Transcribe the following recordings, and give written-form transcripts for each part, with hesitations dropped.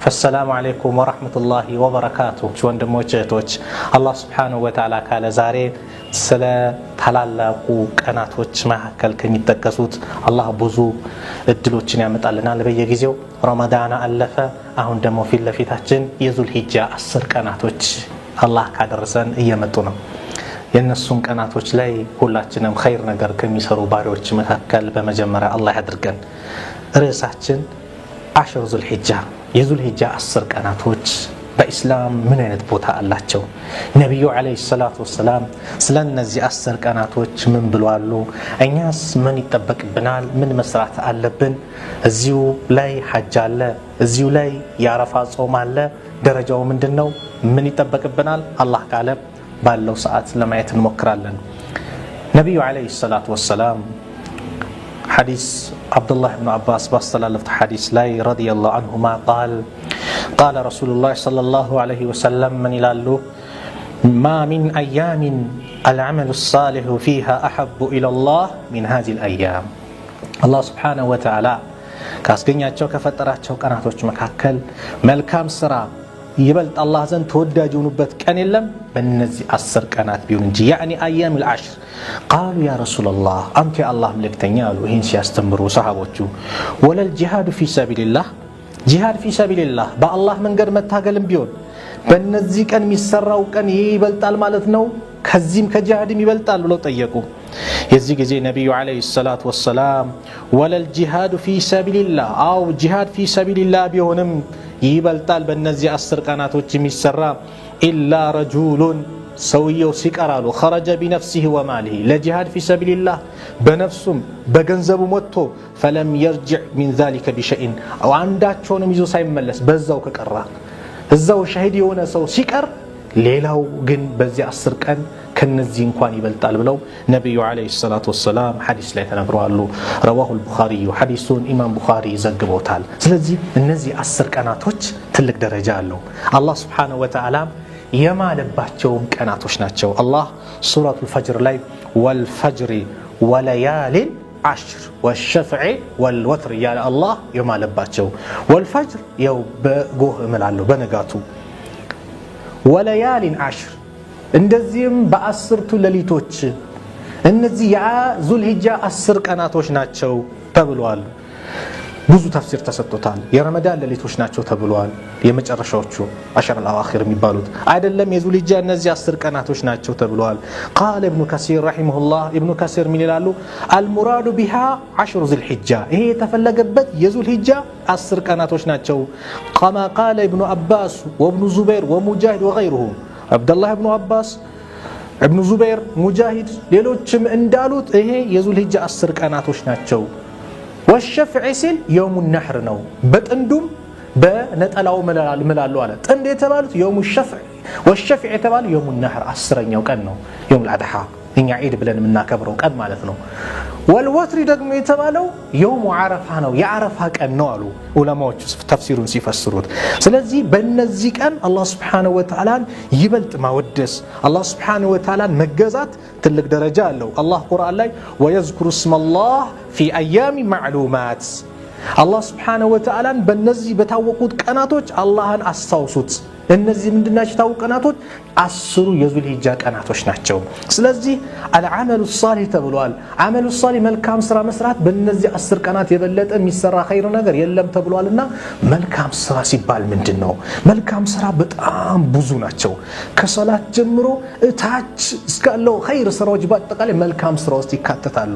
فالسلام عليكم ورحمة الله وبركاته ወንድሞች እህቶች አላህ Subhanahu Wa Ta'ala ካለ ዛሬ ስለ ታላላቁ ቀናቶች መካከል ከሚጠቀሱት አላህ ብዙ እድሎችን ያመጣልናል በየጊዜው ረመዳን አለፈ አሁን ደግሞ ፊት ለፊታችን የዙል ሂጃ 10 ቀናቶች አላህ ካደረሰን እየመጡ ነው የነሱን ቀናቶች ላይ ሁላችንም ኸይር ነገር ከሚሰሩ ባሪዎች መካከል በመጀመሪያ አላህ ያድርገን ርዕሳችን አሽር ዙል ሂጃ የዙል ሂጃ 10 ቀናቶች በእስላም ምን አይነት ቦታ አላቸው ነብዩ አለይሂ ሰላቱ ወሰለም ስለነዚህ 10 ቀናቶች ምን ብለዋል እኛስ ምን ይተበቅብናል ምን መስራት አለብን እዚሁ ላይ ሐጅ አለ እዚሁ ላይ ያረፋ ጾም አለ ደረጃው ምንድነው ምን ይተበቅብናል አላህ ካለ ባለው ሰዓት ለማየት እንሞክራለን ነብዩ አለይሂ ሰላቱ ወሰለም حديث عبد الله بن عباس باستلفت حديث لا رضي الله عنهما قال رسول الله صلى الله عليه وسلم من يلالو ما من أيام العمل الصالح فيها أحب إلى الله من هذه الأيام الله سبحانه وتعالى كاسقنياتشو كفتراتشو قناتوች መካከል መልካም ስራ ይበልጥ አላህ ዘንድ ተወዳጅ ሆኑበት ቀን የለም በእነዚህ 10 ቀናት ቢሆን እንጂ يعني ايام العشر قالوا يا رسول الله انت يا الله ملكتኛ አሉ ይሄን ሲያስተምሩ ሰሃቦቹ ወለል ጂሃድ في سبيل الله ጂሃድ في سبيل الله በአላህ መንገድ መታገልም ቢሆን በእነዚህ ቀን የሚሰራው ቀን ይበልጣል ማለት ነው ከዚህም ከጂሃድም ይበልጣል ብለው ጠየቁ የዚህ ጊዜ ነብዩ አለይሂ ሰላቱ ወሰለም ወለል ጂሃድ في سبيل الله አው ጂሃድ في سبيل الله ቢሆንም ይበልጣል በእነዚህ 10 ቀናቶች የሚሰራ ኢላ ረጁሉን ሰውየው ሲቀራሉ خرج بنفسه وماله لجهاد في سبيل الله በነፍሱም በገንዘቡ ወጥቶ فلم يرجع من ذلك بشيء او አንዳቸውንም ይዞ ሳይመለስ በዛው ከቀራ እዛው ሸሂድ የሆነ ሰው ሲቀር ሌላው ግን በዚህ 10 ቀን ከነዚህ እንኳን ይበልጣል ብለው ነብዩ አለይሂ ሰላቱ ወሰለም ሐዲስ ላይ ተናግረዋል رواه البخاري ሐዲሱን ኢማም ቡኻሪ ዘግበውታል ስለዚህ እነዚህ 10 ቀናቶች ትልቅ ደረጃ አለው አላህ Subhanahu Wa Ta'ala የማለባቸው ቀናቶች ናቸው አላህ ሱረቱል ፈጅር ላይ ወልፈጅር ወለያሊ عشر والشفع والوتر يا الله የማለባቸው والفجر ያው በጎህ እምላለው በነጋቱ وليال عشر እንደዚህም በ10ቱ ሌሊቶች እነዚህ የዙል ሂጃ 10 ቀናቶች ናቸው ተብሏል ብዙ ተፍሲር ተሰጥቷል የረመዳን ሌሊቶች ናቸው ተብሏል የመጨረሻዎቹ አሽር አልአዋኺር የሚባሉት አይደለም የዙል ሂጃ እነዚህ 10 ቀናቶች ናቸው ተብሏል قال ابن كثير رحمه الله ابن كثير ምን ይላሉ المراد بها 10 ذي الحجه ይሄ የተፈለገበት የዙል ሂጃ 10 ቀናቶች ናቸው كما قال ابن عباس وابن زبير ومجاهد وغيرهم عبد الله بن عباس ابن زبير مجاهد ሌሎችም እንዳሉት ይሄ የዙል ሂጃ 10 ቀናቶች ናቸው والشفع سل يوم النحر ነው በጥንዱም በነጠላው መላሉ አለ ጥንድ የተባሉት يوم الشفع والشفع የተባሉ يوم النحر 10ኛው ቀን ነው يوم الأضحى እኛ ዒድ ብለን የምናከብረው ቀን ማለት ነው والوتر ደግሞ የተባለው يوم عرفه ነው የዓረፋ ቀን ነው አሉ ዑለማዎች ተፍሲሩን ሲፈስሩት ስለዚህ በእነዚህ ቀን አላህ Subhanahu Wa Ta'ala ይበልጥ ማወደስ አላህ Subhanahu Wa Ta'ala መገዛት ትልቅ ደረጃ አለው አላህ ቁርአን ላይ ويذكر اسم الله في ايام معلومات አላህ Subhanahu Wa Ta'ala በእነዚህ በታወቁት ቀናቶች አላህን አስተዋውሱት እነዚህ ምንድናቸው ታውቁ ቀናቶች 10 የዙል ሂጃ ቀናቶች ናቸው ስለዚህ አልዓመሉ ሷሊህ ተብሏል አመሉ ሷሊህ መልካም ስራ መስራት በእነዚህ 10 ቀናት የበለጠ የሚሰራ ኸይር ነገር የለም ተብሏልና መልካም ስራ ሲባል ምንድነው መልካም ስራ በጣም ብዙ ናቸው ከሶላት ጀምሮ ታች እስካለው ኸይር ስራዎች በአጠቃላይ መልካም ስራዎች ይካተታሉ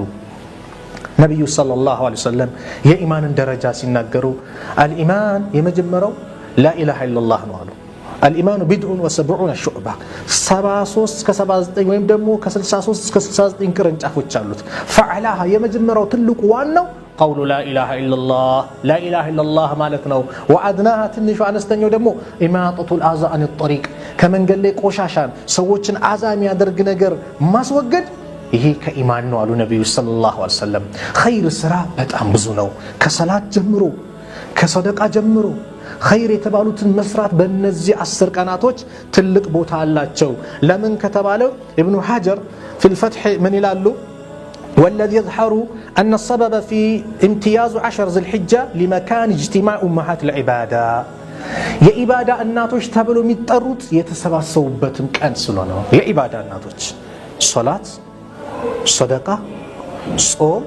ነብዩ ሰለላሁ ዐለይሂ ወሰለም የኢማንን ደረጃ ሲናገሩ አልኢማን የመጀመሪያው لا اله الا الله ነው አሉ الإيمان بدء و70 شعبة 73 ከ79 ወይም ደግሞ ከ63 እስከ 69 ቅርንጫፎች አሉት فعلها የመጀመሪያው ትልቁ ዋናው قول لا اله الا الله لا اله الا الله ማለት ነው وادناها ትንሹ አነስተኛው ደግሞ إماطة الأذى عن الطريق ከመንገድ ላይ ቆሻሻን ሰዎችን አዛ የሚያደርግ ነገር ማስወገድ ይሄ ከኢማን ነው አሉ ነብዩ ሰለላሁ ዐለይሂ ወሰለም ኸይር ስራ በጣም ብዙ ነው ከሰላት ጀምሮ ከሰደቃ ጀምሮ ኸይር የተባሉትን መስራት በእነዚህ 10 ቀናቶች ትልቅ ቦታ አላቸው ለምን ከተባለ ኢብኑ ሐጀር في الفتح من ይላሉ والذي يظهر أن السبب في امتياز 10 ذي الحجة لمكان اجتماع أمهات العبادة የኢባዳ እናቶች ተብሎ የሚጠሩት የተሰባሰቡበትም ቀን ስለሆነ የኢባዳ እናቶች ሶላት ሰደቃ ጾም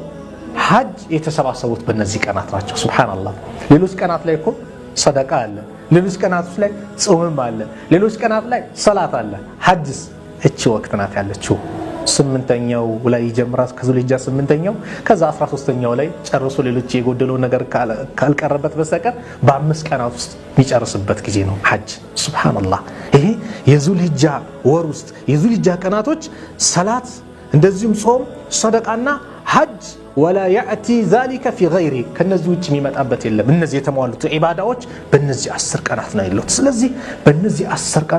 ሐጅ የተሰባሰቡት በእነዚህ ቀናት ናቸው ሱብሃንአላህ ሌሎች ቀናት ላይ እኮ ሰደቃ አለ ሌሎች ቀናት ላይ ጾምም አለ ሌሎች ቀናት ላይ ሰላት አለ ሐጅስ እቺ ወቅት ናት ያለችው 8ኛው ላይ ይጀምራል ከዙልሂጃ 8ኛው ከዛ 13ኛው ላይ ጨርሶ ሌሎች የጎደለው ነገር ካልቀረበት በስተቀር በ5 ቀናት ውስጥ የሚጨርስበት ጊዜ ነው ሐጅ ሱብሃንአላህ ይሄ የዙልሂጃ ወር ውስጥ የዙልሂጃ ቀናቶች ሰላት እንደዚሁም ጾም ሰደቃና ሐጅ ولا ياتي ذلك في غيره ከነዚህ ውጭ የሚመጣበት የለም እነዚህ የተሟሉት ኢባዳዎች በእነዚህ 10 ቀናት ነው ያሉት ስለዚህ በእነዚህ 10 ቀናት